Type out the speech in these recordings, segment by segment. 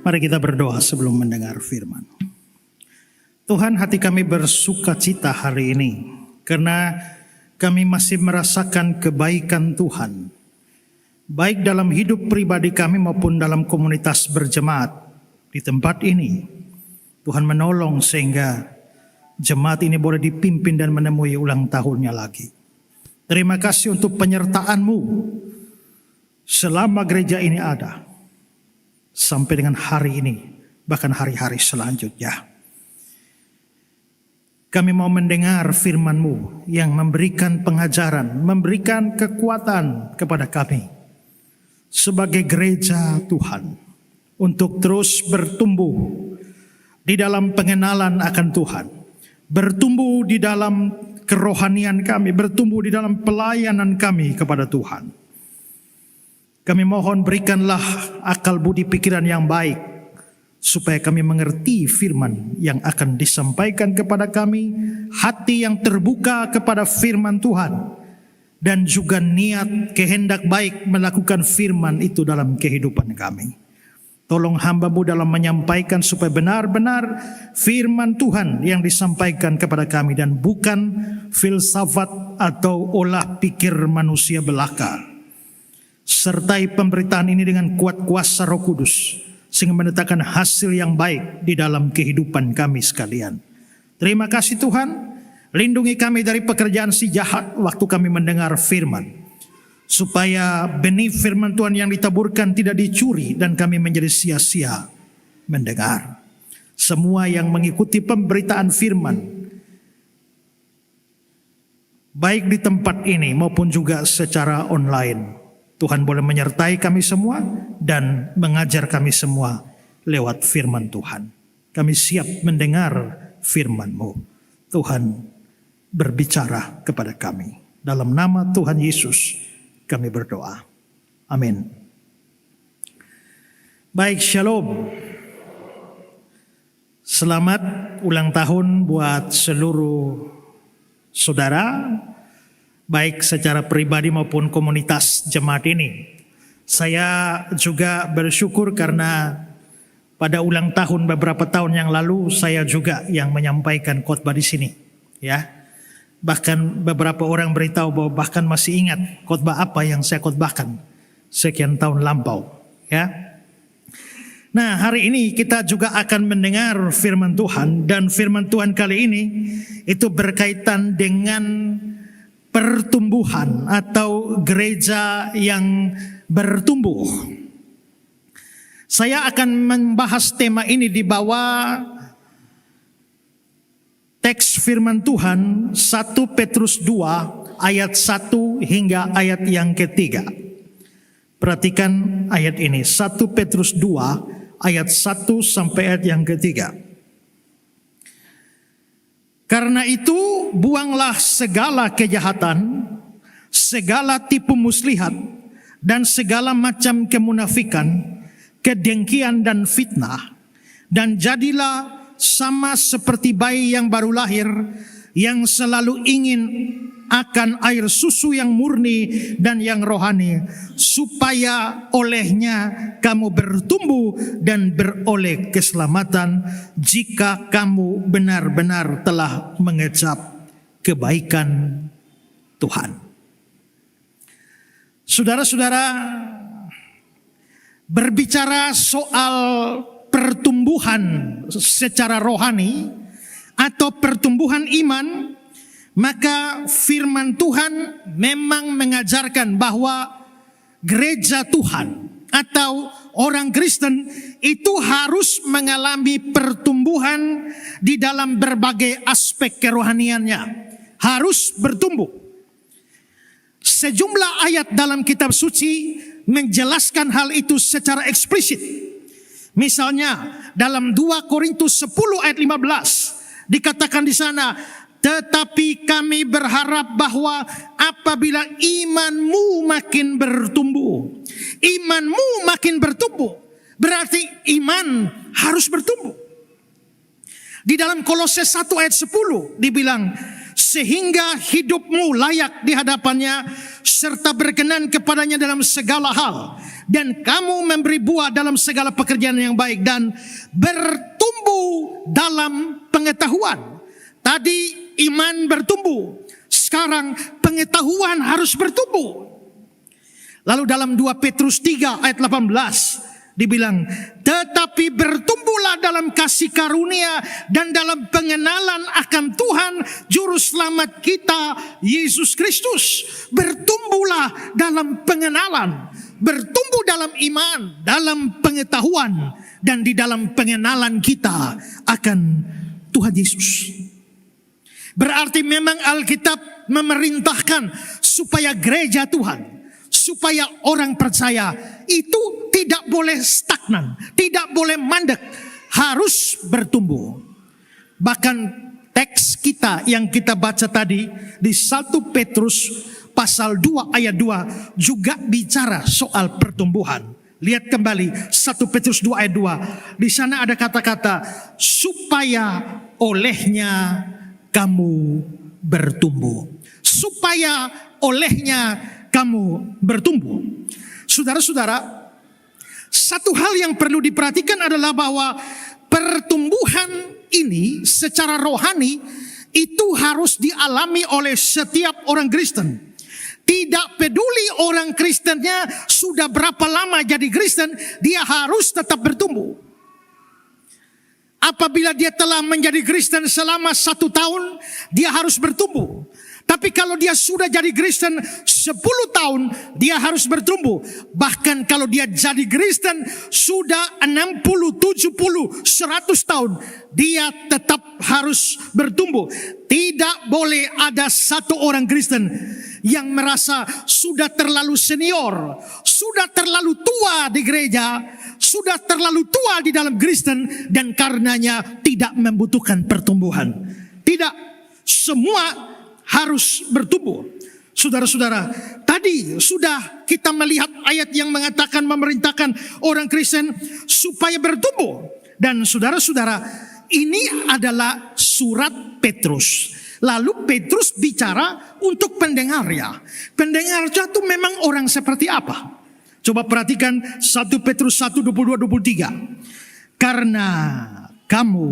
Mari kita berdoa sebelum mendengar firman. Tuhan, hati kami bersuka cita hari ini karena kami masih merasakan kebaikan Tuhan, baik dalam hidup pribadi kami maupun dalam komunitas berjemaat di tempat ini. Tuhan menolong sehingga jemaat ini boleh dipimpin dan menemui ulang tahunnya lagi. Terima kasih untuk penyertaan-Mu selama gereja ini ada, sampai dengan hari ini, bahkan hari-hari selanjutnya. Kami mau mendengar firman-Mu yang memberikan pengajaran, memberikan kekuatan kepada kami sebagai gereja Tuhan untuk terus bertumbuh di dalam pengenalan akan Tuhan, bertumbuh di dalam kerohanian kami, bertumbuh di dalam pelayanan kami kepada Tuhan. Kami mohon berikanlah akal budi pikiran yang baik, supaya kami mengerti firman yang akan disampaikan kepada kami, hati yang terbuka kepada firman Tuhan, dan juga niat kehendak baik melakukan firman itu dalam kehidupan kami. Tolong hamba-Mu dalam menyampaikan supaya benar-benar firman Tuhan yang disampaikan kepada kami dan bukan filsafat atau olah pikir manusia belaka. Sertai pemberitaan ini dengan kuat kuasa Roh Kudus, sehingga mendatangkan hasil yang baik di dalam kehidupan kami sekalian. Terima kasih Tuhan, lindungi kami dari pekerjaan si jahat waktu kami mendengar firman, supaya benih firman Tuhan yang ditaburkan tidak dicuri dan kami menjadi sia-sia mendengar. Semua yang mengikuti pemberitaan firman, baik di tempat ini maupun juga secara online, Tuhan boleh menyertai kami semua dan mengajar kami semua lewat firman Tuhan. Kami siap mendengar firman-Mu. Tuhan berbicara kepada kami. Dalam nama Tuhan Yesus kami berdoa. Amin. Baik, shalom. Selamat ulang tahun buat seluruh saudara, baik secara pribadi maupun komunitas jemaat ini. Saya juga bersyukur karena pada ulang tahun beberapa tahun yang lalu saya juga yang menyampaikan khotbah di sini, ya. Bahkan beberapa orang beritahu bahwa bahkan masih ingat khotbah apa yang saya khotbahkan sekian tahun lampau, ya. Nah, hari ini kita juga akan mendengar firman Tuhan, dan firman Tuhan kali ini itu berkaitan dengan pertumbuhan atau gereja yang bertumbuh. Saya akan membahas tema ini di bawah teks firman Tuhan 1 Petrus 2 ayat 1 hingga ayat yang ketiga. Perhatikan ayat ini, 1 Petrus 2 ayat 1 sampai ayat yang ketiga. Karena itu buanglah segala kejahatan, segala tipu muslihat, dan segala macam kemunafikan, kedengkian dan fitnah, dan jadilah sama seperti bayi yang baru lahir, yang selalu ingin akan air susu yang murni dan yang rohani, supaya olehnya kamu bertumbuh dan beroleh keselamatan, jika kamu benar-benar telah mengecap kebaikan Tuhan. Saudara-saudara, berbicara soal pertumbuhan secara rohani atau pertumbuhan iman, maka firman Tuhan memang mengajarkan bahwa gereja Tuhan atau orang Kristen itu harus mengalami pertumbuhan di dalam berbagai aspek kerohaniannya, harus bertumbuh. Sejumlah ayat dalam kitab suci menjelaskan hal itu secara eksplisit. Misalnya dalam 2 Korintus 10 ayat 15 dikatakan di sana, tetapi kami berharap bahwa apabila imanmu makin bertumbuh, berarti iman harus bertumbuh. Di dalam Kolose 1 ayat 10 dibilang, sehingga hidupmu layak di hadapannya serta berkenan kepadanya dalam segala hal, dan kamu memberi buah dalam segala pekerjaan yang baik dan bertumbuh dalam pengetahuan. Tadi iman bertumbuh, sekarang pengetahuan harus bertumbuh. Lalu dalam 2 Petrus 3 ayat 18 dibilang, tetapi bertumbuhlah dalam kasih karunia dan dalam pengenalan akan Tuhan Juru Selamat kita, Yesus Kristus. Bertumbuhlah dalam pengenalan, bertumbuh dalam iman, dalam pengetahuan, dan di dalam pengenalan kita akan Tuhan Yesus. Berarti memang Alkitab memerintahkan supaya gereja Tuhan, supaya orang percaya itu tidak boleh stagnan, tidak boleh mandek, harus bertumbuh. Bahkan teks kita yang kita baca tadi di 1 Petrus pasal 2 ayat 2 juga bicara soal pertumbuhan. Lihat kembali 1 Petrus 2 ayat 2. Di sana ada kata-kata supaya olehnya kamu bertumbuh. Supaya olehnya kamu bertumbuh. Saudara-saudara, satu hal yang perlu diperhatikan adalah bahwa pertumbuhan ini secara rohani itu harus dialami oleh setiap orang Kristen. Tidak peduli orang Kristennya sudah berapa lama jadi Kristen, dia harus tetap bertumbuh. Apabila dia telah menjadi Kristen selama 1 tahun, dia harus bertumbuh. Tapi kalau dia sudah jadi Kristen 10 tahun, dia harus bertumbuh. Bahkan kalau dia jadi Kristen sudah 60, 70, 100 tahun, dia tetap harus bertumbuh. Tidak boleh ada satu orang Kristen yang merasa sudah terlalu senior, sudah terlalu tua di gereja, sudah terlalu tua di dalam Kristen, dan karenanya tidak membutuhkan pertumbuhan. Tidak, semua harus bertumbuh. Saudara-saudara, tadi sudah kita melihat ayat yang mengatakan memerintahkan orang Kristen supaya bertumbuh. Dan saudara-saudara, ini adalah surat Petrus. Lalu Petrus bicara untuk pendengarnya. Pendengarnya itu memang orang seperti apa? Coba perhatikan 1 Petrus 1, 22, 23. Karena kamu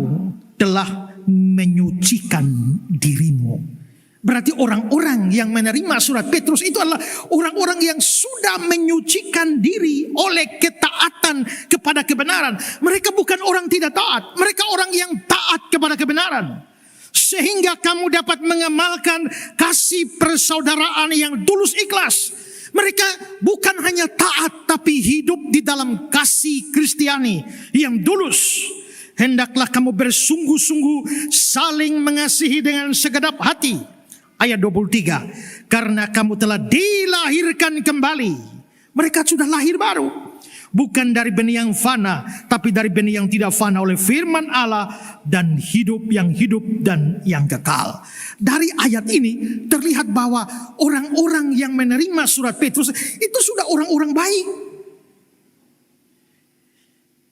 telah menyucikan dirimu. Berarti orang-orang yang menerima surat Petrus itu adalah orang-orang yang sudah menyucikan diri oleh ketaatan kepada kebenaran. Mereka bukan orang tidak taat, mereka orang yang taat kepada kebenaran. Sehingga kamu dapat mengamalkan kasih persaudaraan yang tulus ikhlas. Mereka bukan hanya taat, tapi hidup di dalam kasih Kristiani yang tulus. Hendaklah kamu bersungguh-sungguh saling mengasihi dengan segenap hati. Ayat 23, karena kamu telah dilahirkan kembali. Mereka sudah lahir baru. Bukan dari benih yang fana, tapi dari benih yang tidak fana oleh firman Allah dan hidup dan yang kekal. Dari ayat ini terlihat bahwa orang-orang yang menerima surat Petrus itu sudah orang-orang baik.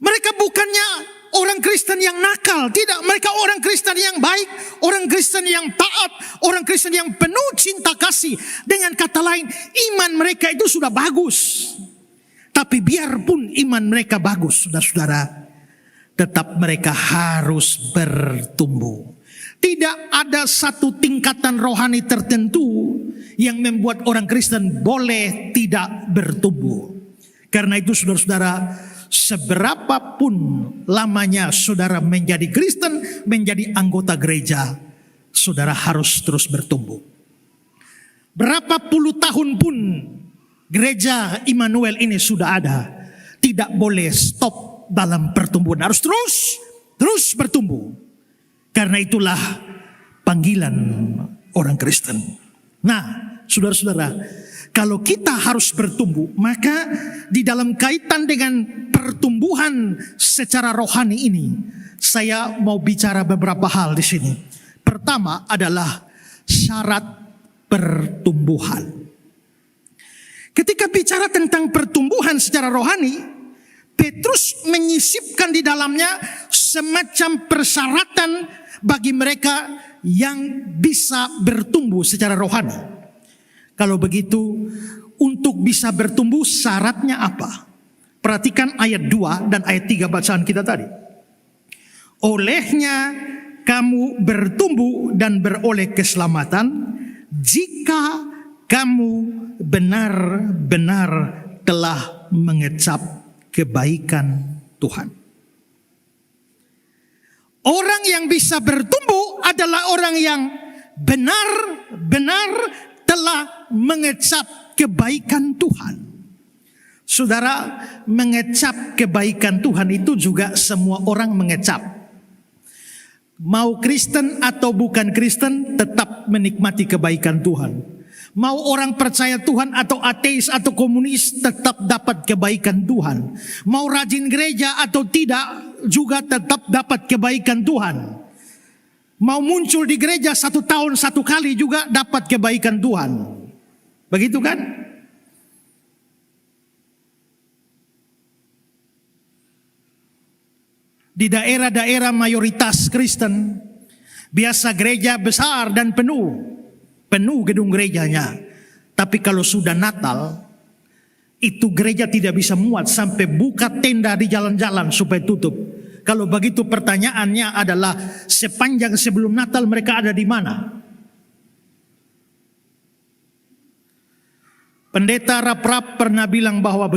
Mereka bukannya orang Kristen yang nakal, tidak. Mereka orang Kristen yang baik, orang Kristen yang taat, orang Kristen yang penuh cinta kasih. Dengan kata lain, iman mereka itu sudah bagus. Tapi biarpun iman mereka bagus, saudara-saudara, tetap mereka harus bertumbuh. Tidak ada satu tingkatan rohani tertentu yang membuat orang Kristen boleh tidak bertumbuh. Karena itu saudara-saudara, seberapapun lamanya saudara menjadi Kristen, menjadi anggota gereja, saudara harus terus bertumbuh. Berapa puluh tahun pun gereja Immanuel ini sudah ada, tidak boleh stop dalam pertumbuhan, harus terus bertumbuh. Karena itulah panggilan orang Kristen. Nah, saudara-saudara, kalau kita harus bertumbuh, maka di dalam kaitan dengan pertumbuhan secara rohani ini, saya mau bicara beberapa hal di sini. Pertama adalah syarat pertumbuhan. Ketika bicara tentang pertumbuhan secara rohani, Petrus menyisipkan di dalamnya semacam persyaratan bagi mereka yang bisa bertumbuh secara rohani. Kalau begitu, untuk bisa bertumbuh syaratnya apa? Perhatikan ayat 2 dan ayat 3 bacaan kita tadi. Olehnya kamu bertumbuh dan beroleh keselamatan jika kamu benar-benar telah mengecap kebaikan Tuhan. Orang yang bisa bertumbuh adalah orang yang benar-benar telah mengecap kebaikan Tuhan. Saudara, mengecap kebaikan Tuhan itu juga semua orang mengecap. Mau Kristen atau bukan Kristen tetap menikmati kebaikan Tuhan. Mau orang percaya Tuhan atau ateis atau komunis tetap dapat kebaikan Tuhan. Mau rajin gereja atau tidak juga tetap dapat kebaikan Tuhan. Mau muncul di gereja 1 tahun 1 kali juga dapat kebaikan Tuhan. Begitu kan? Di daerah-daerah mayoritas Kristen, biasa gereja besar dan penuh gedung gerejanya. Tapi kalau sudah Natal, itu gereja tidak bisa muat sampai buka tenda di jalan-jalan supaya tutup. Kalau begitu pertanyaannya adalah sepanjang sebelum Natal mereka ada di mana? Pendeta Raprap pernah bilang bahwa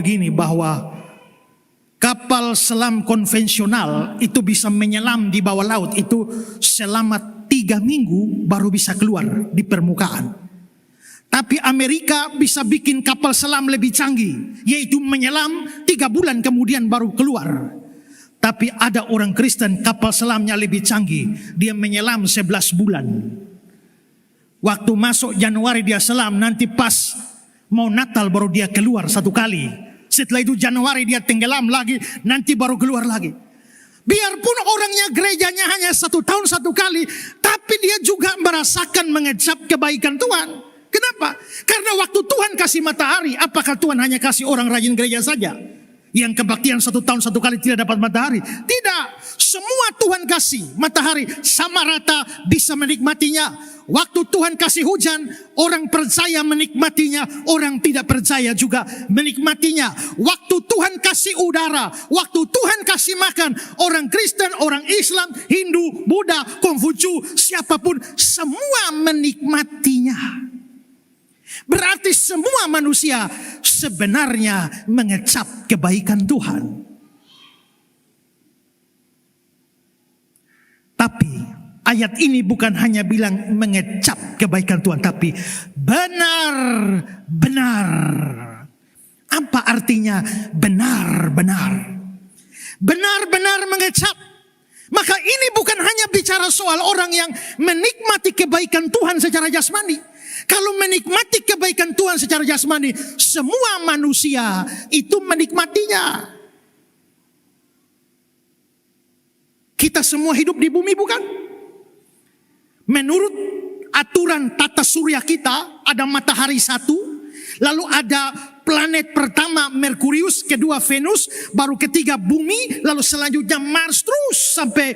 kapal selam konvensional itu bisa menyelam di bawah laut itu selama 3 minggu baru bisa keluar di permukaan. Tapi Amerika bisa bikin kapal selam lebih canggih, yaitu menyelam 3 bulan kemudian baru keluar. Tapi ada orang Kristen kapal selamnya lebih canggih, dia menyelam 11 bulan. Waktu masuk Januari dia selam, nanti pas mau Natal baru dia keluar 1 kali. Setelah itu Januari dia tenggelam lagi, nanti baru keluar lagi. Biarpun orangnya gerejanya hanya 1 tahun 1 kali, tapi dia juga merasakan mengecap kebaikan Tuhan. Kenapa? Karena waktu Tuhan kasih matahari, apakah Tuhan hanya kasih orang rajin gereja saja? Yang kebaktian 1 tahun 1 kali tidak dapat matahari? Tidak. Semua Tuhan kasih matahari sama rata bisa menikmatinya. Waktu Tuhan kasih hujan, orang percaya menikmatinya, orang tidak percaya juga menikmatinya. Waktu Tuhan kasih udara, waktu Tuhan kasih makan, orang Kristen, orang Islam, Hindu, Buddha, Konghucu, siapapun, semua menikmatinya. Berarti semua manusia sebenarnya mengecap kebaikan Tuhan. Tapi ayat ini bukan hanya bilang mengecap kebaikan Tuhan, tapi benar-benar. Apa artinya benar-benar? Benar-benar mengecap. Maka ini bukan hanya bicara soal orang yang menikmati kebaikan Tuhan secara jasmani. Kalau menikmati kebaikan Tuhan secara jasmani, semua manusia itu menikmatinya. Kita semua hidup di bumi bukan? Menurut aturan tata surya kita, ada matahari 1, lalu ada planet pertama Merkurius, kedua Venus, baru ketiga bumi, lalu selanjutnya Mars, terus sampai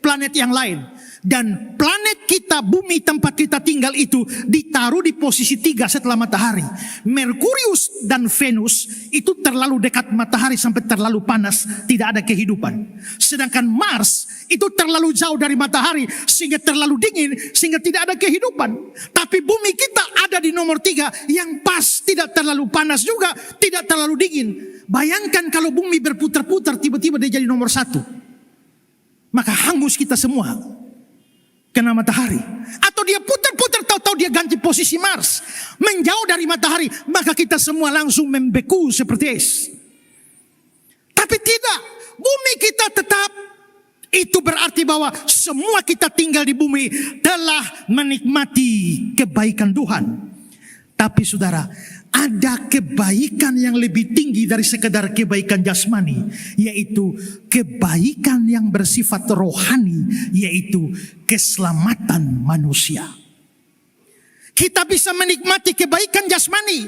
planet yang lain. Dan planet kita, bumi tempat kita tinggal itu ditaruh di posisi 3 setelah matahari. Merkurius dan Venus itu terlalu dekat matahari sampai terlalu panas, tidak ada kehidupan. Sedangkan Mars itu terlalu jauh dari matahari sehingga terlalu dingin, sehingga tidak ada kehidupan. Tapi bumi kita ada di nomor 3 yang pas, tidak terlalu panas juga, tidak terlalu dingin. Bayangkan kalau bumi berputar-putar, tiba-tiba dia jadi nomor 1. Maka hangus kita semua kena matahari. Atau dia putar-putar, tahu-tahu dia ganti posisi Mars, menjauh dari matahari, maka kita semua langsung membeku seperti es. Tapi tidak, bumi kita tetap. Itu berarti bahwa semua kita tinggal di bumi telah menikmati kebaikan Tuhan. Tapi saudara, ada kebaikan yang lebih tinggi dari sekedar kebaikan jasmani, yaitu kebaikan yang bersifat rohani, yaitu keselamatan manusia. Kita bisa menikmati kebaikan jasmani,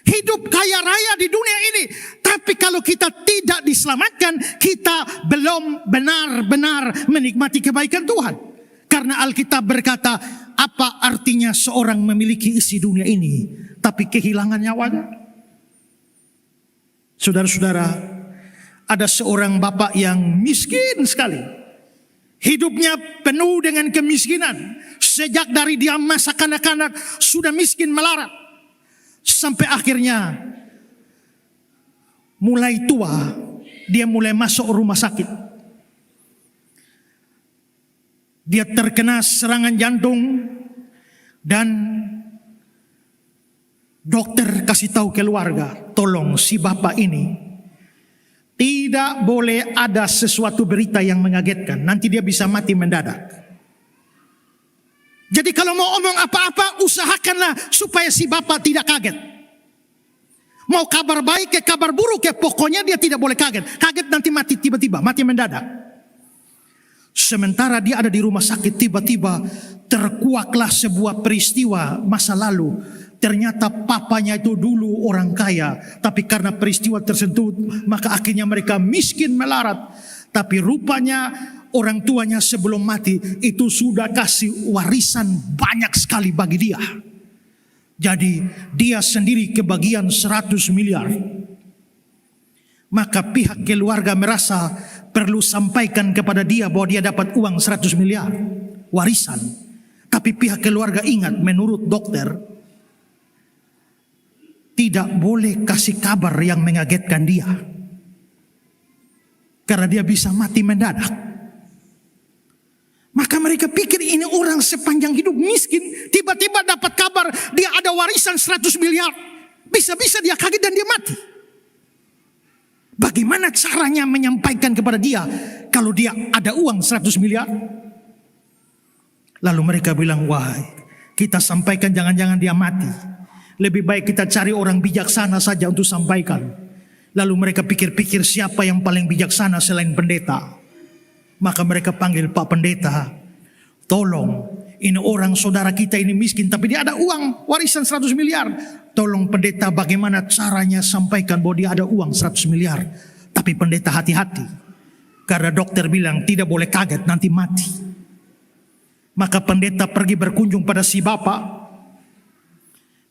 hidup kaya raya di dunia ini, tapi kalau kita tidak diselamatkan, kita belum benar-benar menikmati kebaikan Tuhan. Karena Alkitab berkata, apa artinya seorang memiliki isi dunia ini tapi kehilangan nyawanya? Saudara-saudara, ada seorang bapak yang miskin sekali. Hidupnya penuh dengan kemiskinan. Sejak dari dia masa kanak-kanak sudah miskin melarat. Sampai akhirnya mulai tua, dia mulai masuk rumah sakit. Dia terkena serangan jantung dan dokter kasih tahu keluarga, tolong si bapak ini tidak boleh ada sesuatu berita yang mengagetkan. Nanti dia bisa mati mendadak. Jadi kalau mau omong apa-apa, usahakanlah supaya si bapak tidak kaget. Mau kabar baik ke kabar buruk ya, pokoknya dia tidak boleh kaget. Kaget nanti mati tiba-tiba, mati mendadak. Sementara dia ada di rumah sakit, tiba-tiba terkuaklah sebuah peristiwa masa lalu. Ternyata papanya itu dulu orang kaya, tapi karena peristiwa tersebut maka akhirnya mereka miskin melarat. Tapi rupanya orang tuanya sebelum mati itu sudah kasih warisan banyak sekali bagi dia. Jadi dia sendiri kebagian 100 miliar. Maka pihak keluarga merasa perlu sampaikan kepada dia bahwa dia dapat uang 100 miliar warisan. Tapi pihak keluarga ingat, menurut dokter tidak boleh kasih kabar yang mengagetkan dia, karena dia bisa mati mendadak. Maka mereka pikir ini orang sepanjang hidup miskin, tiba-tiba dapat kabar dia ada warisan 100 miliar. Bisa-bisa dia kaget dan dia mati. Bagaimana caranya menyampaikan kepada dia kalau dia ada uang 100 miliar? Lalu mereka bilang, wah, kita sampaikan jangan-jangan dia mati. Lebih baik kita cari orang bijaksana saja untuk sampaikan. Lalu mereka pikir-pikir siapa yang paling bijaksana selain pendeta. Maka mereka panggil Pak Pendeta, tolong, ini orang saudara kita ini miskin tapi dia ada uang warisan 100 miliar. Tolong pendeta bagaimana caranya sampaikan bahwa dia ada uang 100 miliar. Tapi pendeta hati-hati, karena dokter bilang tidak boleh kaget nanti mati. Maka pendeta pergi berkunjung pada si bapak.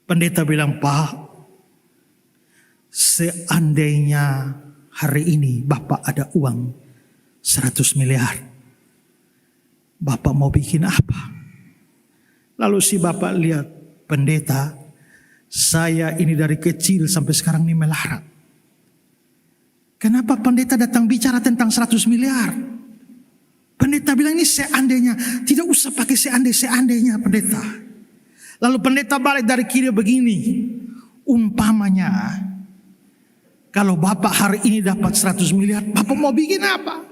Pendeta bilang, Pak, seandainya hari ini bapak ada uang 100 miliar, bapak mau bikin apa? Lalu si bapak lihat, pendeta, saya ini dari kecil sampai sekarang ini melarat. Kenapa pendeta datang bicara tentang 100 miliar? Pendeta bilang ini seandainya, tidak usah pakai seandainya pendeta. Lalu pendeta balik dari kiri begini, umpamanya kalau bapak hari ini dapat 100 miliar, bapak mau bikin apa?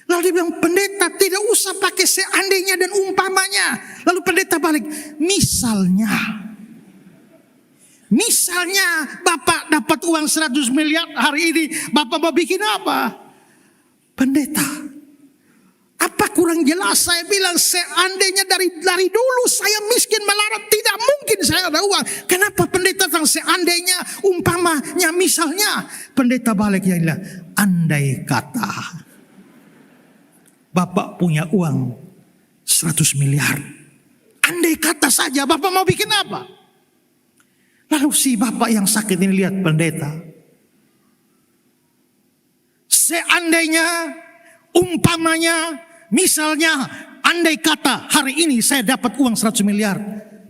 Lalu dia bilang, pendeta tidak usah pakai seandainya dan umpamanya. Lalu pendeta balik, misalnya bapak dapat uang 100 miliar hari ini, bapak mau bikin apa? Pendeta, apa kurang jelas saya bilang seandainya dari dulu saya miskin melarat, tidak mungkin saya ada uang. Kenapa pendeta tentang seandainya, umpamanya, misalnya? Pendeta balik yang bilang, andai kata bapak punya uang 100 miliar. Andai kata saja, bapak mau bikin apa? Lalu si bapak yang sakit ini lihat pendeta. Seandainya, umpamanya, misalnya, andai kata hari ini saya dapat uang 100 miliar.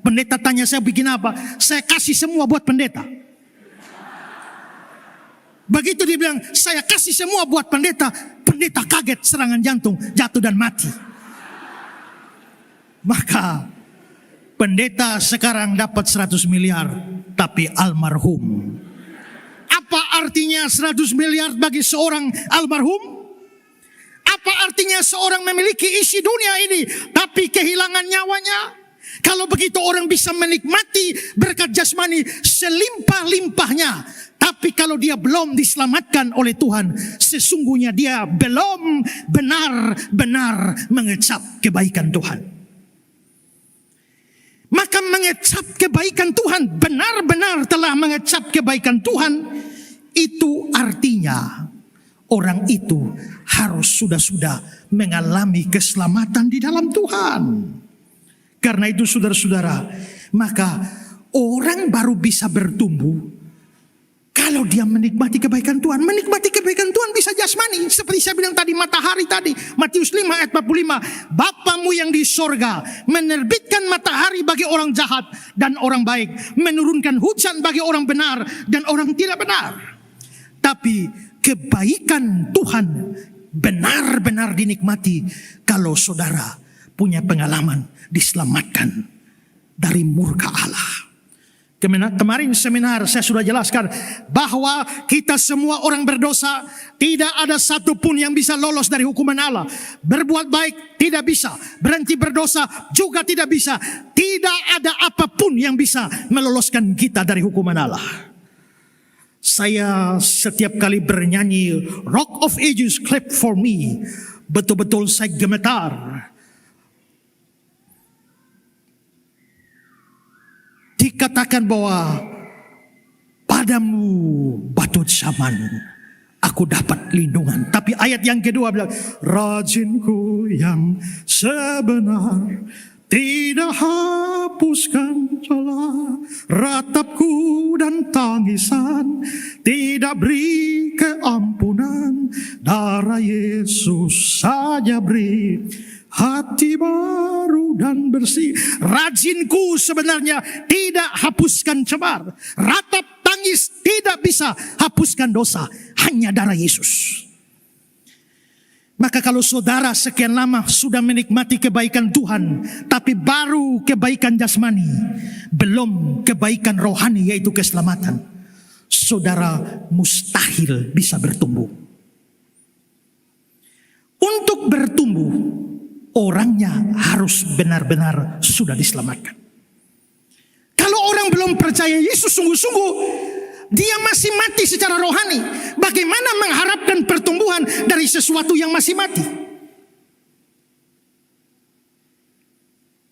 Pendeta tanya saya bikin apa? Saya kasih semua buat pendeta. Begitu dia bilang, saya kasih semua buat pendeta. Pendeta kaget, serangan jantung, jatuh dan mati. Maka pendeta sekarang dapat 100 miliar, tapi almarhum. Apa artinya 100 miliar bagi seorang almarhum? Apa artinya seorang memiliki isi dunia ini, tapi kehilangan nyawanya? Kalau begitu orang bisa menikmati berkat jasmani selimpah-limpahnya, tapi kalau dia belum diselamatkan oleh Tuhan, sesungguhnya dia belum benar-benar mengecap kebaikan Tuhan. Maka mengecap kebaikan Tuhan, benar-benar telah mengecap kebaikan Tuhan, itu artinya orang itu harus sudah mengalami keselamatan di dalam Tuhan. Karena itu saudara-saudara, maka orang baru bisa bertumbuh kalau dia menikmati kebaikan Tuhan. Menikmati kebaikan Tuhan bisa jasmani. Seperti saya bilang tadi, matahari tadi. Matius 5 ayat 45. Bapamu yang di sorga menerbitkan matahari bagi orang jahat dan orang baik. Menurunkan hujan bagi orang benar dan orang tidak benar. Tapi kebaikan Tuhan benar-benar dinikmati kalau saudara punya pengalaman diselamatkan dari murka Allah. Kemarin seminar saya sudah jelaskan bahwa kita semua orang berdosa, tidak ada satupun yang bisa lolos dari hukuman Allah. Berbuat baik tidak bisa, berhenti berdosa juga tidak bisa. Tidak ada apapun yang bisa meloloskan kita dari hukuman Allah. Saya setiap kali bernyanyi Rock of Ages clap for me, betul-betul saya gemetar. Dikatakan bahwa padamu batu zaman aku dapat lindungan. Tapi ayat yang kedua bilang, rajinku yang sebenar tidak hapuskan celah, ratapku dan tangisan tidak beri keampunan. Darah Yesus saja beri hati baru dan bersih. Rajinku sebenarnya tidak hapuskan cemar, ratap tangis tidak bisa hapuskan dosa, hanya darah Yesus. Maka kalau saudara sekian lama sudah menikmati kebaikan Tuhan, tapi baru kebaikan jasmani, belum kebaikan rohani yaitu keselamatan, saudara mustahil bisa bertumbuh. Untuk bertumbuh, orangnya harus benar-benar sudah diselamatkan. Kalau orang belum percaya Yesus sungguh-sungguh, dia masih mati secara rohani. Bagaimana mengharapkan pertumbuhan dari sesuatu yang masih mati?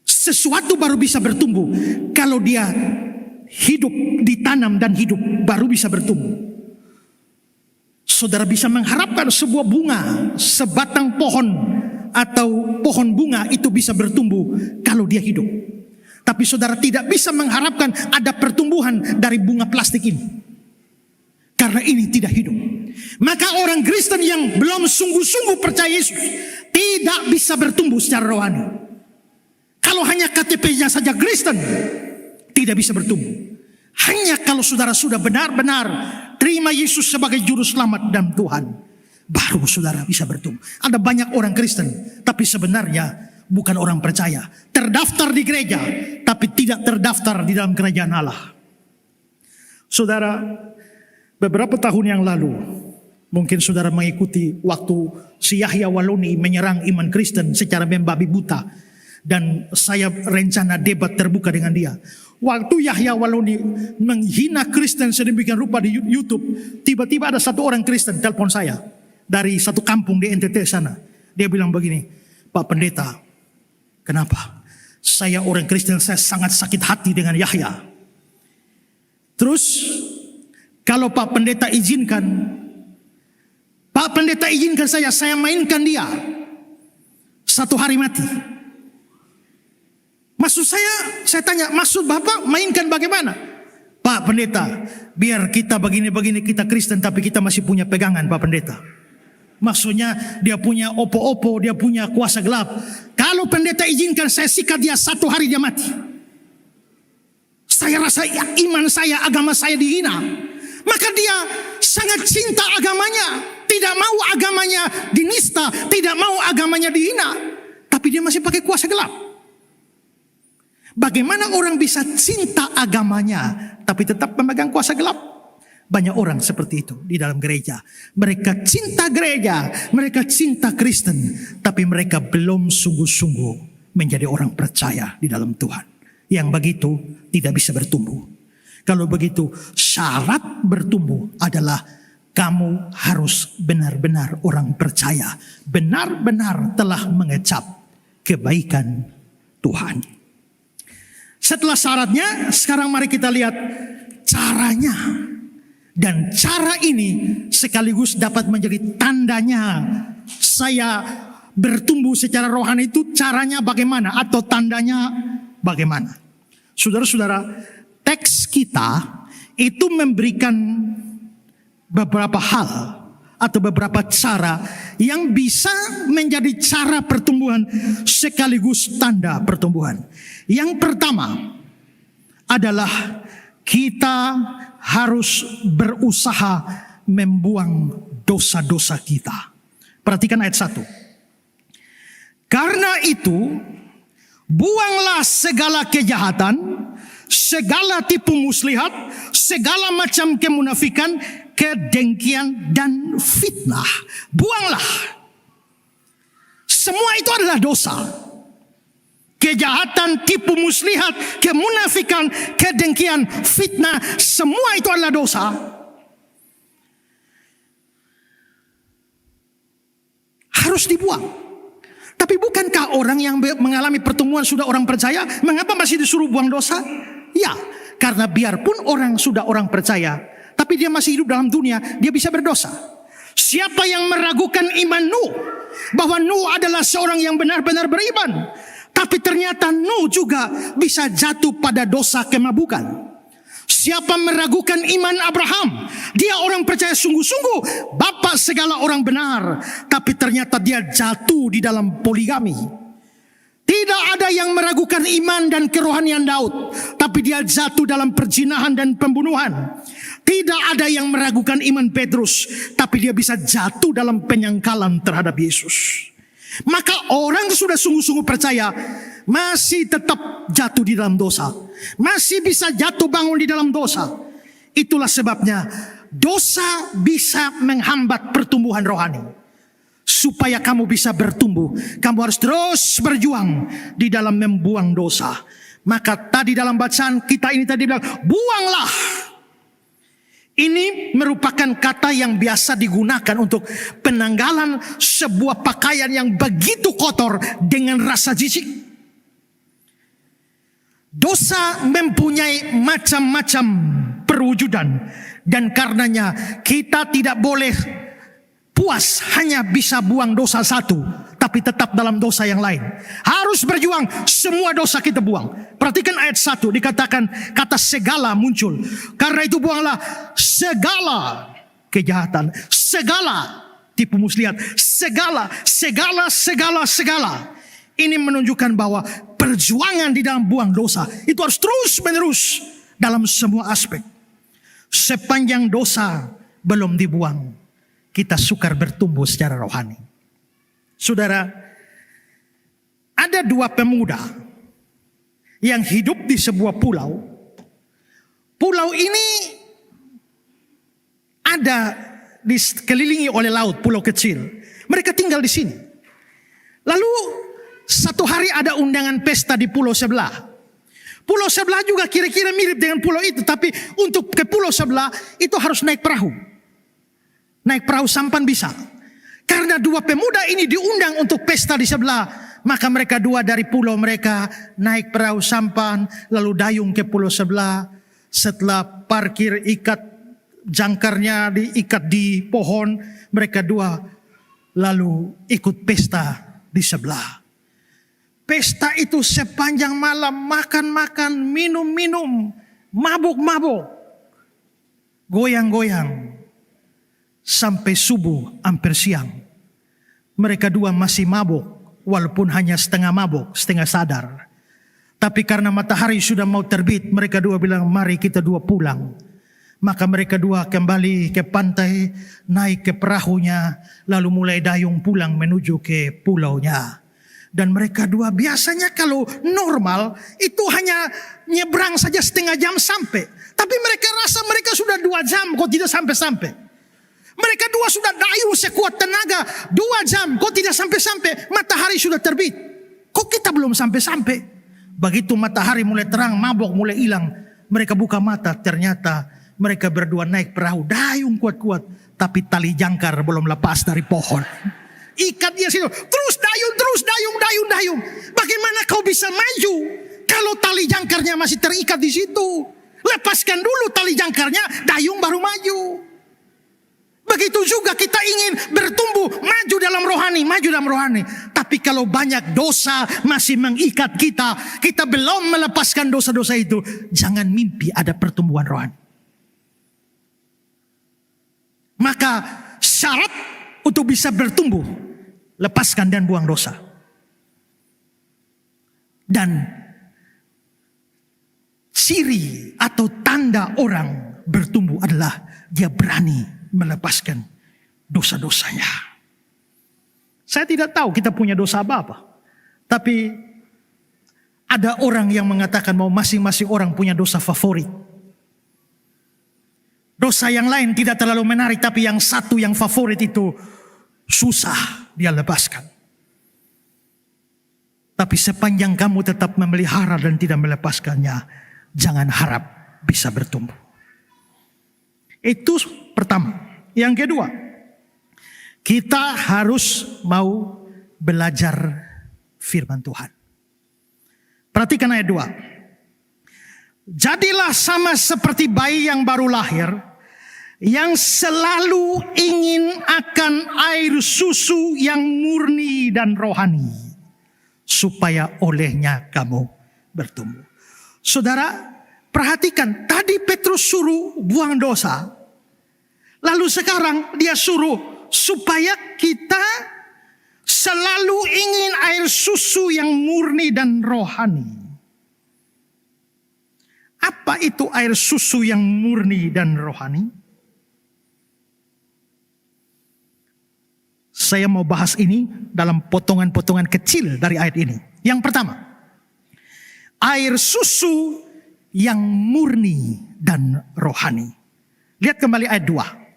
Sesuatu baru bisa bertumbuh kalau dia hidup, ditanam dan hidup, baru bisa bertumbuh. Saudara bisa mengharapkan sebuah bunga, sebatang pohon atau pohon bunga itu bisa bertumbuh kalau dia hidup. Tapi saudara tidak bisa mengharapkan ada pertumbuhan dari bunga plastik ini, karena ini tidak hidup. Maka orang Kristen yang belum sungguh-sungguh percaya Yesus tidak bisa bertumbuh secara rohani. Kalau hanya KTP-nya saja Kristen, tidak bisa bertumbuh. Hanya kalau saudara sudah benar-benar terima Yesus sebagai juru selamat dan Tuhan, baru saudara bisa bertumbuh. Ada banyak orang Kristen, tapi sebenarnya bukan orang percaya. Terdaftar di gereja, tapi tidak terdaftar di dalam kerajaan Allah. Saudara, beberapa tahun yang lalu, mungkin saudara mengikuti waktu si Yahya Waloni menyerang iman Kristen secara membabi buta. Dan saya rencana debat terbuka dengan dia. Waktu Yahya Waloni menghina Kristen sedemikian rupa di YouTube, tiba-tiba ada satu orang Kristen telepon saya dari satu kampung di NTT sana. Dia bilang begini, Pak Pendeta, kenapa? Saya orang Kristen, saya sangat sakit hati dengan Yahya. Terus, kalau Pak Pendeta izinkan, Pak Pendeta izinkan saya mainkan dia. Satu hari mati. Maksud saya tanya, maksud Bapak mainkan bagaimana? Pak Pendeta, biar kita begini-begini, kita Kristen tapi kita masih punya pegangan Pak Pendeta. Maksudnya dia punya opo-opo, dia punya kuasa gelap. Kalau pendeta izinkan saya sikat dia, satu hari dia mati. Saya rasa iman saya, agama saya dihina. Maka dia sangat cinta agamanya, tidak mau agamanya dinista, tidak mau agamanya dihina. Tapi dia masih pakai kuasa gelap. Bagaimana orang bisa cinta agamanya tapi tetap memegang kuasa gelap? Banyak orang seperti itu di dalam gereja. Mereka cinta gereja, mereka cinta Kristen, tapi mereka belum sungguh-sungguh menjadi orang percaya di dalam Tuhan. Yang begitu tidak bisa bertumbuh. Kalau begitu, syarat bertumbuh adalah kamu harus benar-benar orang percaya, benar-benar telah mengecap kebaikan Tuhan. Setelah syaratnya, sekarang mari kita lihat caranya. Dan cara ini sekaligus dapat menjadi tandanya saya bertumbuh secara rohani itu caranya bagaimana atau tandanya bagaimana. Saudara-saudara, teks kita itu memberikan beberapa hal atau beberapa cara yang bisa menjadi cara pertumbuhan sekaligus tanda pertumbuhan. Yang pertama adalah kita harus berusaha membuang dosa-dosa kita. Perhatikan ayat 1. Karena itu, buanglah segala kejahatan, segala tipu muslihat, segala macam kemunafikan, kedengkian dan fitnah. Buanglah. Semua itu adalah dosa. Kejahatan, tipu muslihat, kemunafikan, kedengkian, fitnah, semua itu adalah dosa. Harus dibuang. Tapi bukankah orang yang mengalami pertemuan sudah orang percaya, mengapa masih disuruh buang dosa? Ya, karena biarpun orang sudah orang percaya, tapi dia masih hidup dalam dunia, dia bisa berdosa. Siapa yang meragukan iman Nuh, bahwa Nuh adalah seorang yang benar-benar beriman, tapi ternyata Nuh juga bisa jatuh pada dosa kemabukan. Siapa meragukan iman Abraham, dia orang percaya sungguh-sungguh, bapa segala orang benar, tapi ternyata dia jatuh di dalam poligami. Tidak ada yang meragukan iman dan kerohanian Daud, tapi dia jatuh dalam perzinahan dan pembunuhan. Tidak ada yang meragukan iman Petrus, tapi dia bisa jatuh dalam penyangkalan terhadap Yesus. Maka orang sudah sungguh-sungguh percaya masih tetap jatuh di dalam dosa, masih bisa jatuh bangun di dalam dosa. Itulah sebabnya dosa bisa menghambat pertumbuhan rohani. Supaya kamu bisa bertumbuh, kamu harus terus berjuang di dalam membuang dosa. Maka tadi dalam bacaan kita ini tadi bilang, buanglah. Ini merupakan kata yang biasa digunakan untuk penanggalan sebuah pakaian yang begitu kotor dengan rasa jijik. Dosa mempunyai macam-macam perwujudan, dan karenanya kita tidak boleh puas hanya bisa buang dosa satu, tapi tetap dalam dosa yang lain. Harus berjuang, semua dosa kita buang. Perhatikan ayat 1, dikatakan kata segala muncul. Karena itu buanglah segala kejahatan, segala tipu muslihat, segala. Ini menunjukkan bahwa perjuangan di dalam buang dosa itu harus terus menerus dalam semua aspek. Sepanjang dosa belum dibuang, kita sukar bertumbuh secara rohani. Saudara, ada dua pemuda yang hidup di sebuah pulau. Pulau ini ada dikelilingi oleh laut, pulau kecil. Mereka tinggal di sini. Lalu satu hari ada undangan pesta di pulau sebelah. Pulau sebelah juga kira-kira mirip dengan pulau itu, tapi untuk ke pulau sebelah itu harus naik perahu. Naik perahu sampan bisa. Karena dua pemuda ini diundang untuk pesta di sebelah, maka mereka dua dari pulau mereka naik perahu sampan, lalu dayung ke pulau sebelah. Setelah parkir, ikat jangkarnya, diikat di pohon, mereka dua lalu ikut pesta di sebelah. Pesta itu sepanjang malam makan-makan, minum-minum, mabuk-mabuk, goyang-goyang. Sampai subuh hampir siang. Mereka dua masih mabuk, walaupun hanya setengah mabuk, setengah sadar. Tapi karena matahari sudah mau terbit, mereka dua bilang, mari kita dua pulang. Maka mereka dua kembali ke pantai, naik ke perahunya, lalu mulai dayung pulang menuju ke pulaunya. Dan mereka dua biasanya kalau normal itu hanya nyebrang saja setengah jam sampai. Tapi mereka rasa mereka sudah 2 jam kok tidak sampai-sampai. Mereka dua sudah dayung sekuat tenaga 2 jam kok tidak sampai-sampai. Matahari sudah terbit, kok kita belum sampai-sampai. Begitu matahari mulai terang, mabok mulai hilang, mereka buka mata, ternyata mereka berdua naik perahu, dayung kuat-kuat, tapi tali jangkar belum lepas dari pohon. Ikat dia situ, terus dayung, dayung. Bagaimana kau bisa maju kalau tali jangkarnya masih terikat di situ? lepaskan dulu tali jangkarnya, dayung baru maju. Begitu juga kita ingin bertumbuh, maju dalam rohani. Tapi kalau banyak dosa masih mengikat kita, kita belum melepaskan dosa-dosa itu, jangan mimpi ada pertumbuhan rohani. Maka syarat untuk bisa bertumbuh, lepaskan dan buang dosa. Dan ciri atau tanda orang bertumbuh adalah dia berani melepaskan dosa-dosanya. Saya tidak tahu kita punya dosa apa-apa. Tapi ada orang yang mengatakan bahwa masing-masing orang punya dosa favorit. Dosa yang lain tidak terlalu menarik, tapi yang satu yang favorit itu susah dia lepaskan. Tapi sepanjang kamu tetap memelihara dan tidak melepaskannya, jangan harap bisa bertumbuh. Itu pertama. Yang kedua, kita harus mau belajar firman Tuhan. Perhatikan ayat 2. Jadilah sama seperti bayi yang baru lahir, yang selalu ingin akan air susu yang murni dan rohani, supaya olehnya kamu bertumbuh. Saudara, perhatikan, tadi Petrus suruh buang dosa. Lalu sekarang dia suruh supaya kita selalu ingin air susu yang murni dan rohani. Apa itu air susu yang murni dan rohani? Saya mau bahas ini dalam potongan-potongan kecil dari ayat ini. Yang pertama, air susu yang murni dan rohani. Lihat kembali ayat 2.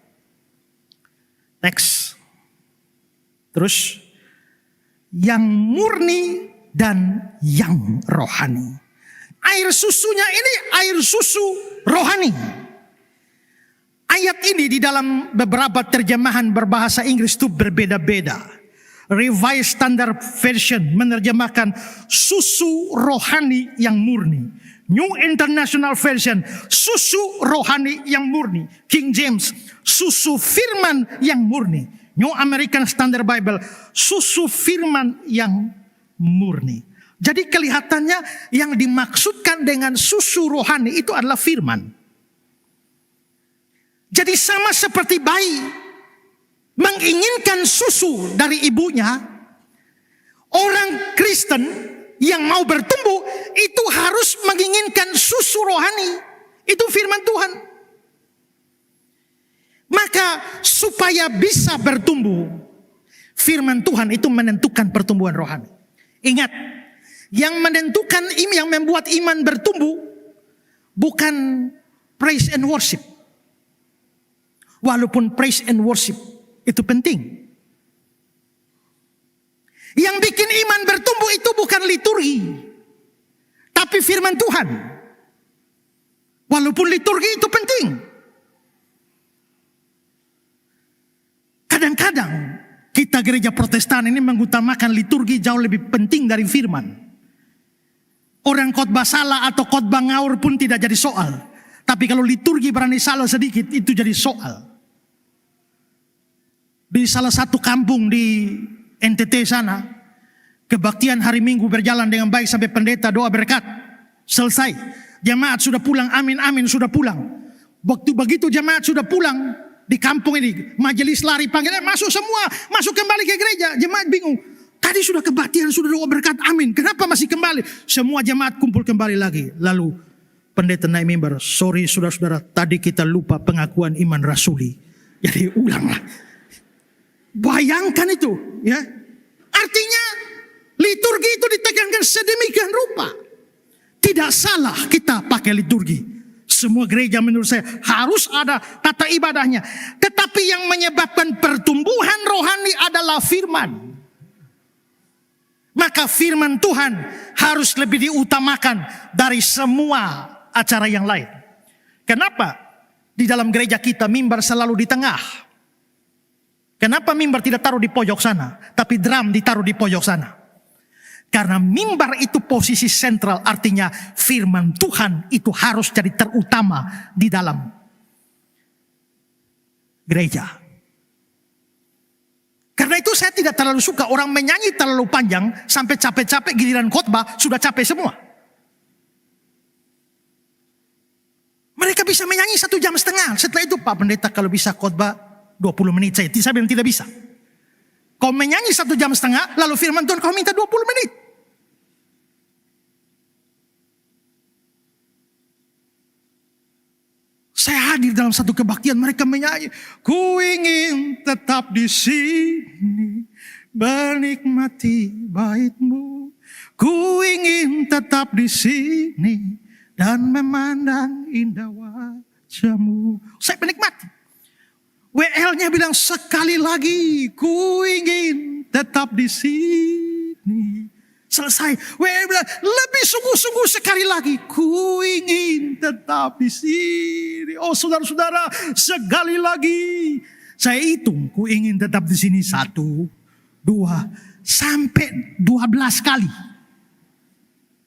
Next. Terus, yang murni dan yang rohani. Air susunya ini air susu rohani. Ayat ini di dalam beberapa terjemahan berbahasa Inggris itu berbeda-beda. Revised Standard Version menerjemahkan susu rohani yang murni. New International Version, susu rohani yang murni. King James, susu firman yang murni. New American Standard Bible, susu firman yang murni. Jadi kelihatannya yang dimaksudkan dengan susu rohani itu adalah firman. Jadi sama seperti bayi menginginkan susu dari ibunya, orang Kristen yang mau bertumbuh itu harus menginginkan susu rohani. Itu firman Tuhan. Maka supaya bisa bertumbuh, firman Tuhan itu menentukan pertumbuhan rohani. Ingat, yang menentukan yang membuat iman bertumbuh bukan praise and worship. Walaupun praise and worship itu penting. Yang bikin iman bertumbuh itu bukan liturgi, tapi firman Tuhan. Walaupun liturgi itu penting. Kadang-kadang kita gereja Protestan ini mengutamakan liturgi jauh lebih penting dari firman. Orang khotbah salah atau khotbah ngawur pun tidak jadi soal. Tapi kalau liturgi berani salah sedikit, itu jadi soal. Di salah satu kampung di NTT sana, kebaktian hari Minggu berjalan dengan baik sampai pendeta doa berkat. Selesai. Jemaat sudah pulang, amin, amin, sudah pulang. Waktu begitu jemaat sudah pulang, di kampung ini, majelis lari panggil, masuk semua, masuk kembali ke gereja. Jemaat bingung. Tadi sudah kebaktian, sudah doa berkat, amin. Kenapa masih kembali? Semua jemaat kumpul kembali lagi. Lalu pendeta naik mimbar, sorry saudara-saudara, tadi kita lupa pengakuan iman rasuli. Jadi ulanglah. Bayangkan itu, ya. Artinya liturgi itu ditekankan sedemikian rupa. Tidak salah kita pakai liturgi. Semua gereja menurut saya harus ada tata ibadahnya. Tetapi yang menyebabkan pertumbuhan rohani adalah firman. Maka firman Tuhan harus lebih diutamakan dari semua acara yang lain. Kenapa? Di dalam gereja kita mimbar selalu di tengah. Kenapa mimbar tidak taruh di pojok sana, tapi drum ditaruh di pojok sana? Karena mimbar itu posisi sentral, artinya firman Tuhan itu harus jadi terutama di dalam gereja. Karena itu saya tidak terlalu suka orang menyanyi terlalu panjang sampai capek-capek, giliran khotbah sudah capek semua. Mereka bisa menyanyi 1,5 jam. Setelah itu, Pak Pendeta kalau bisa khotbah 20 menit. Saya bilang tidak bisa. Kau menyanyi 1,5 jam, lalu firman Tuhan kau minta 20 menit. Saya hadir dalam satu kebaktian, mereka menyanyi, ku ingin tetap di sini, menikmati bait-Mu. Ku ingin tetap di sini dan memandang indah wajah-Mu. Saya menikmati. WL-nya bilang sekali lagi, ku ingin tetap di sini. Selesai. WL bilang lebih sungguh-sungguh sekali lagi, ku ingin tetap di sini. Oh saudara-saudara, sekali lagi. Saya hitung, ku ingin tetap di sini 1, 2, sampai 12 kali.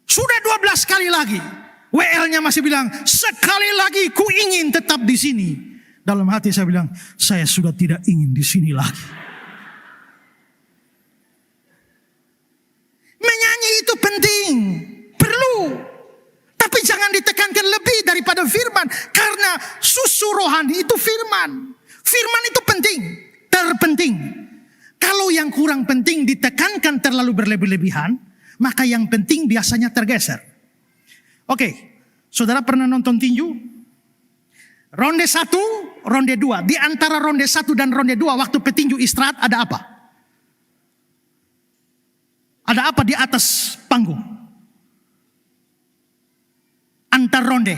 Sudah 12 kali lagi. WL-nya masih bilang, sekali lagi ku ingin tetap di sini. Dalam hati saya bilang, saya sudah tidak ingin di sini lagi. Menyanyi itu penting, perlu. Tapi jangan ditekankan lebih daripada firman. Karena susu rohani itu firman. Firman itu penting, terpenting. Kalau yang kurang penting ditekankan terlalu berlebih-lebihan, maka yang penting biasanya tergeser. Oke, saudara pernah nonton tinju? Ronde 1, ronde 2. Di antara ronde 1 dan ronde 2 waktu petinju istirahat ada apa? Ada apa di atas panggung? Antar ronde.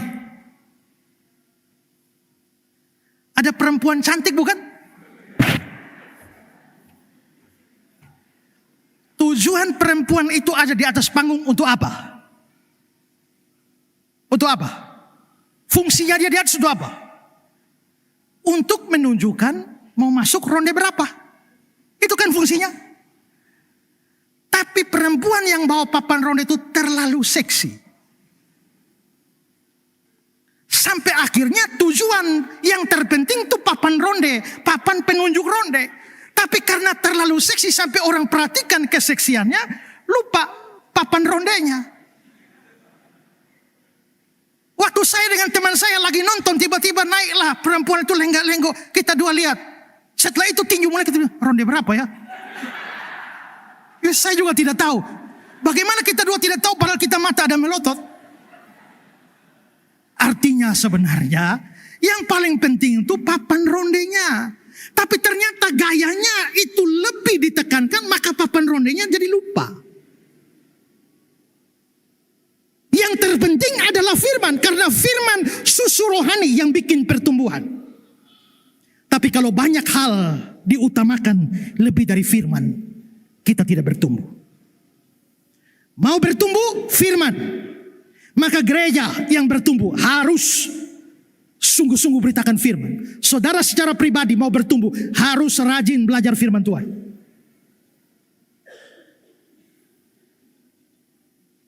Ada perempuan cantik bukan? Tujuan perempuan itu ada di atas panggung untuk apa? Untuk apa? Fungsinya dia di atas untuk apa? Untuk menunjukkan mau masuk ronde berapa. Itu kan fungsinya. Tapi perempuan yang bawa papan ronde itu terlalu seksi. Sampai akhirnya tujuan yang terpenting itu papan ronde, papan penunjuk ronde. Tapi karena terlalu seksi sampai orang perhatikan keseksiannya, lupa papan rondenya. Waktu saya dengan teman saya lagi nonton, tiba-tiba naiklah perempuan itu lenggak-lenggok. Kita dua lihat. Setelah itu tinju mulai, kita bilang, ronde berapa ya? Saya juga tidak tahu. Bagaimana kita dua tidak tahu padahal kita mata ada melotot? Artinya sebenarnya yang paling penting itu papan rondenya. Tapi ternyata gayanya itu lebih ditekankan, maka papan rondenya jadi lupa. Yang terpenting adalah firman, karena firman susu rohani yang bikin pertumbuhan. Tapi kalau banyak hal diutamakan lebih dari firman, kita tidak bertumbuh. Mau bertumbuh firman, maka gereja yang bertumbuh harus sungguh-sungguh beritakan firman. Saudara secara pribadi mau bertumbuh harus rajin belajar firman Tuhan.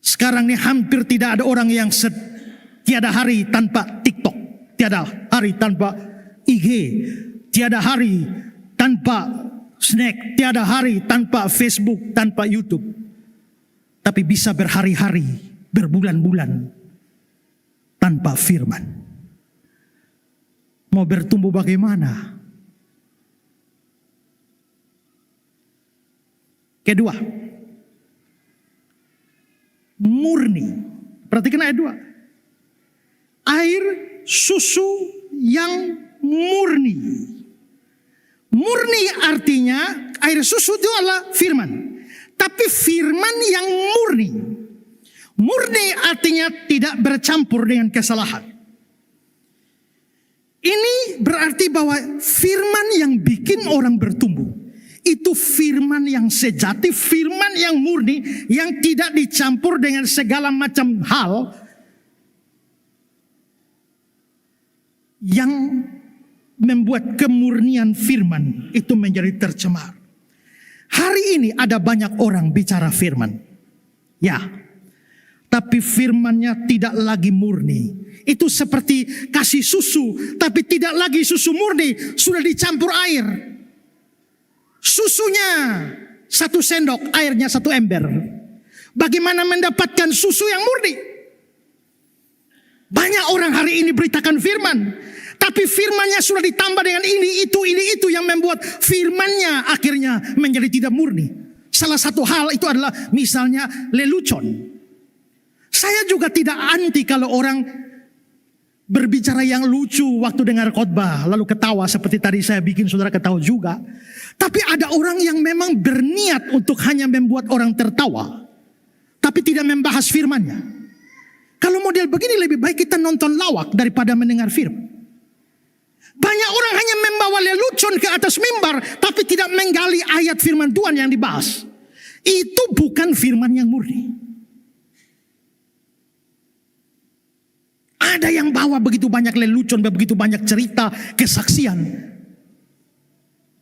Sekarang ini hampir tidak ada orang yang tiada hari tanpa TikTok, tiada hari tanpa IG, tiada hari tanpa snack, tiada hari tanpa Facebook, tanpa YouTube. Tapi bisa berhari-hari, berbulan-bulan tanpa firman. Mau bertumbuh bagaimana? Kedua, murni. Perhatikan ayat 2. Air susu yang murni. Murni artinya air susu itu adalah firman. Tapi firman yang murni. Murni artinya tidak bercampur dengan kesalahan. Ini berarti bahwa firman yang bikin orang bertumbuh. Itu firman yang sejati, firman yang murni. Yang tidak dicampur dengan segala macam hal. Yang membuat kemurnian firman itu menjadi tercemar. Hari ini ada banyak orang bicara firman. Ya, tapi firman-Nya tidak lagi murni. Itu seperti kasih susu, tapi tidak lagi susu murni, sudah dicampur air. Susunya 1 sendok, airnya 1 ember. Bagaimana mendapatkan susu yang murni? Banyak orang hari ini beritakan firman, tapi firman-Nya sudah ditambah dengan ini itu yang membuat firman-Nya akhirnya menjadi tidak murni. Salah satu hal itu adalah misalnya lelucon. Saya juga tidak anti kalau orang berbicara yang lucu waktu dengar khotbah, lalu ketawa seperti tadi saya bikin saudara ketawa juga. Tapi ada orang yang memang berniat untuk hanya membuat orang tertawa, tapi tidak membahas firman-Nya. Kalau model begini lebih baik kita nonton lawak daripada mendengar firman. Banyak orang hanya membawa lelucon ke atas mimbar, tapi tidak menggali ayat firman Tuhan yang dibahas. Itu bukan firman yang murni. Ada yang bawa begitu banyak lelucon, begitu banyak cerita, kesaksian.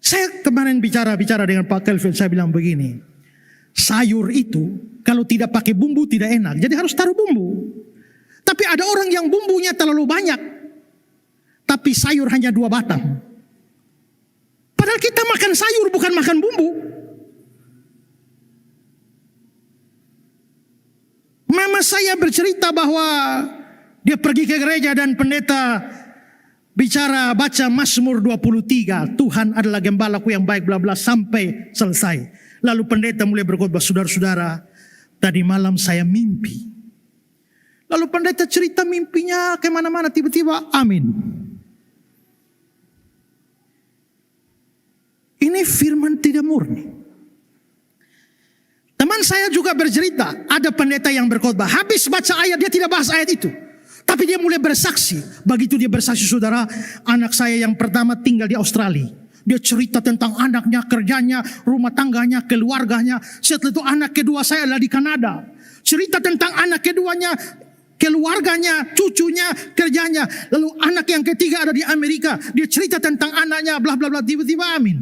Saya kemarin bicara dengan Pak Kelvin, saya bilang begini. Sayur itu kalau tidak pakai bumbu tidak enak, jadi harus taruh bumbu. Tapi ada orang yang bumbunya terlalu banyak, tapi sayur hanya 2 batang. Padahal kita makan sayur bukan makan bumbu. Mama saya bercerita bahwa dia pergi ke gereja dan pendeta bicara baca Mazmur 23. Tuhan adalah gembalaku yang baik bla bla sampai selesai. Lalu pendeta mulai berkhotbah, saudara-saudara, tadi malam saya mimpi. Lalu pendeta cerita mimpinya kemana-mana, tiba-tiba amin. Ini firman tidak murni. Teman saya juga bercerita, ada pendeta yang berkhotbah, habis baca ayat dia tidak bahas ayat itu. Tapi dia mulai bersaksi. Begitu dia bersaksi, saudara, anak saya yang pertama tinggal di Australia. Dia cerita tentang anaknya, kerjanya, rumah tangganya, keluarganya. Setelah itu anak kedua saya adalah di Kanada. Cerita tentang anak keduanya, keluarganya, cucunya, kerjanya. Lalu anak yang ketiga ada di Amerika. Dia cerita tentang anaknya, bla bla bla, tiba-tiba amin.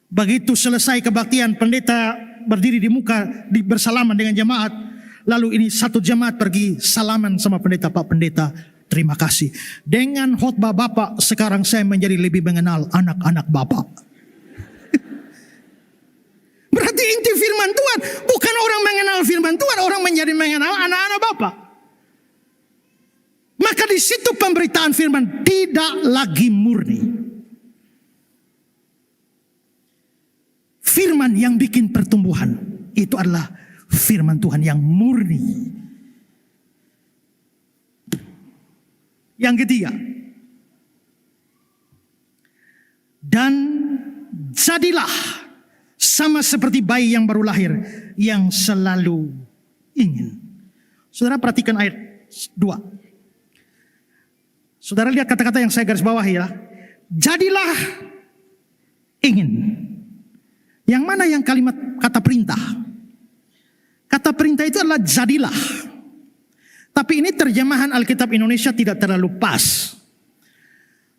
Begitu selesai kebaktian, pendeta berdiri di muka, bersalaman dengan jemaat. Lalu ini satu jemaat pergi salaman sama pendeta, Pak Pendeta, terima kasih. Dengan khotbah Bapak, sekarang saya menjadi lebih mengenal anak-anak Bapak. Berarti inti firman Tuhan bukan orang mengenal firman Tuhan, orang menjadi mengenal anak-anak Bapak. Maka di situ pemberitaan firman tidak lagi murni. Firman yang bikin pertumbuhan itu adalah firman Tuhan yang murni. Yang ketiga, dan jadilah sama seperti bayi yang baru lahir, yang selalu ingin. Saudara perhatikan ayat 2. Saudara lihat kata-kata yang saya garis bawahi ya. Jadilah ingin. Yang mana yang kalimat kata perintah? Kata perintah itu adalah jadilah. Tapi ini terjemahan Alkitab Indonesia tidak terlalu pas.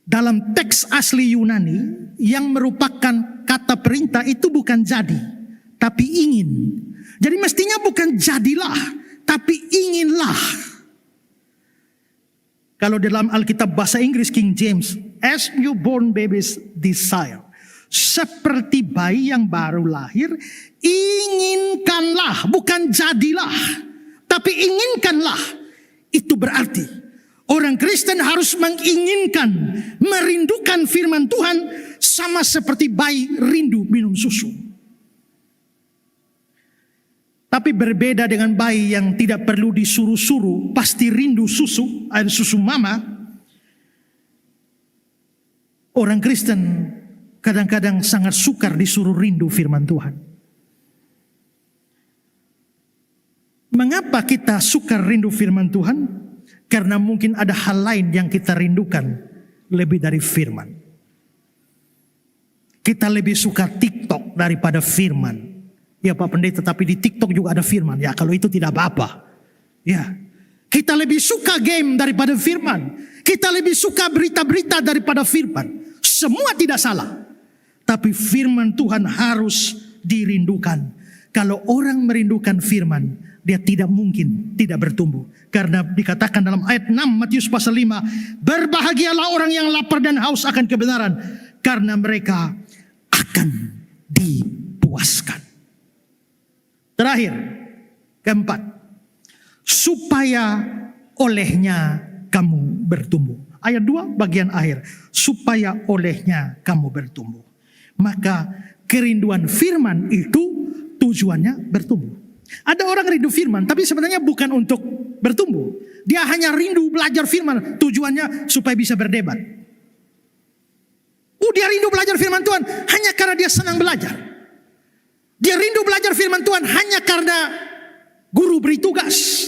Dalam teks asli Yunani yang merupakan kata perintah itu bukan jadi, tapi ingin. Jadi mestinya bukan jadilah, tapi inginlah. Kalau dalam Alkitab bahasa Inggris King James, as newborn babies desire. Seperti bayi yang baru lahir, inginkanlah, bukan jadilah, tapi inginkanlah. Itu berarti orang Kristen harus menginginkan, merindukan firman Tuhan sama seperti bayi rindu minum susu. Tapi berbeda dengan bayi yang tidak perlu disuruh-suruh, pasti rindu susu, air susu mama. Orang Kristen kadang-kadang sangat sukar disuruh rindu firman Tuhan. Mengapa kita suka rindu firman Tuhan? Karena mungkin ada hal lain yang kita rindukan lebih dari firman. Kita lebih suka TikTok daripada firman. Ya Pak Pendeta, tapi di TikTok juga ada firman. Ya kalau itu tidak apa-apa. Ya, kita lebih suka game daripada firman. Kita lebih suka berita-berita daripada firman. Semua tidak salah. Tapi firman Tuhan harus dirindukan. Kalau orang merindukan firman, dia tidak mungkin tidak bertumbuh. Karena dikatakan dalam ayat 6 Matius pasal 5, berbahagialah orang yang lapar dan haus akan kebenaran, karena mereka akan dipuaskan. Terakhir, keempat, supaya olehnya kamu bertumbuh. Ayat 2 bagian akhir, supaya olehnya kamu bertumbuh. Maka kerinduan firman itu tujuannya bertumbuh. Ada orang rindu firman, tapi sebenarnya bukan untuk bertumbuh. Dia hanya rindu belajar firman, tujuannya supaya bisa berdebat. Dia rindu belajar firman Tuhan hanya karena dia senang belajar. Dia rindu belajar firman Tuhan hanya karena guru beri tugas.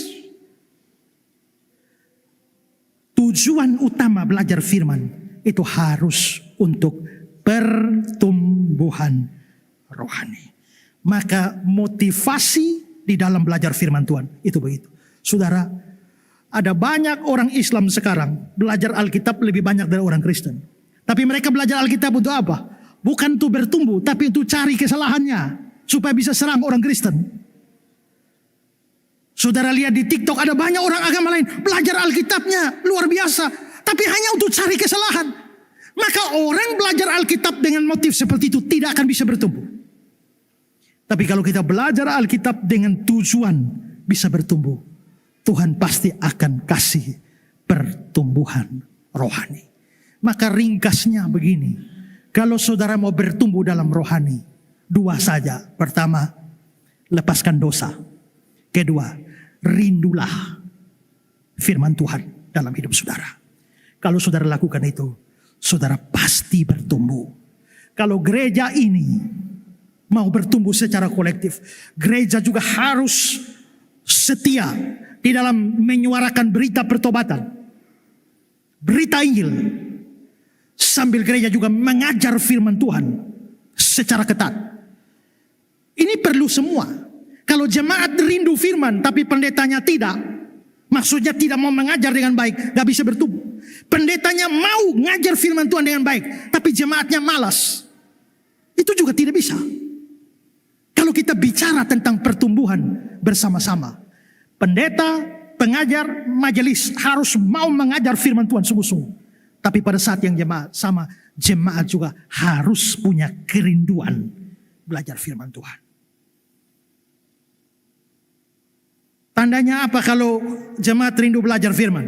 Tujuan utama belajar firman itu harus untuk pertumbuhan rohani. Maka motivasi di dalam belajar firman Tuhan itu begitu. Saudara, ada banyak orang Islam sekarang belajar Alkitab lebih banyak dari orang Kristen. Tapi mereka belajar Alkitab untuk apa? Bukan untuk bertumbuh, tapi untuk cari kesalahannya supaya bisa serang orang Kristen. Saudara lihat di TikTok ada banyak orang agama lain belajar Alkitabnya luar biasa, tapi hanya untuk cari kesalahan. Maka orang belajar Alkitab dengan motif seperti itu tidak akan bisa bertumbuh. Tapi kalau kita belajar Alkitab dengan tujuan bisa bertumbuh, Tuhan pasti akan kasih pertumbuhan rohani. Maka ringkasnya begini, kalau saudara mau bertumbuh dalam rohani, dua saja. Pertama, lepaskan dosa. Kedua, rindulah firman Tuhan dalam hidup saudara. Kalau saudara lakukan itu, saudara pasti bertumbuh. Kalau gereja ini mau bertumbuh secara kolektif, gereja juga harus setia di dalam menyuarakan berita pertobatan, berita Injil, sambil gereja juga mengajar firman Tuhan secara ketat. Ini perlu semua. Kalau jemaat rindu firman tapi pendetanya tidak, maksudnya tidak mau mengajar dengan baik, gak bisa bertumbuh. Pendetanya mau ngajar firman Tuhan dengan baik, tapi jemaatnya malas, itu juga tidak bisa. Kalau kita bicara tentang pertumbuhan bersama-sama, pendeta, pengajar, majelis harus mau mengajar firman Tuhan sungguh-sungguh. Tapi pada saat yang jemaat juga harus punya kerinduan belajar firman Tuhan. Tandanya apa kalau jemaat rindu belajar firman?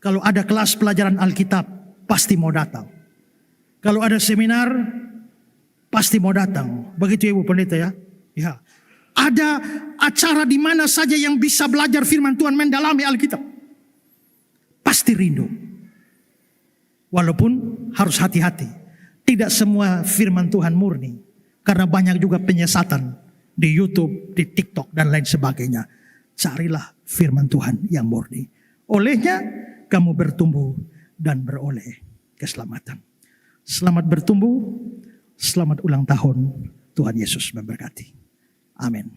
Kalau ada kelas pelajaran Alkitab, pasti mau datang. Kalau ada seminar, pasti mau datang. Begitu ya Ibu Pendeta ya? Ya. Ada acara di mana saja yang bisa belajar firman Tuhan, mendalami Alkitab, pasti rindu. Walaupun harus hati-hati. Tidak semua firman Tuhan murni. Karena banyak juga penyesatan di YouTube, di TikTok dan lain sebagainya. Carilah firman Tuhan yang murni. Olehnya kamu bertumbuh dan beroleh keselamatan. Selamat bertumbuh, selamat ulang tahun. Tuhan Yesus memberkati. Amin.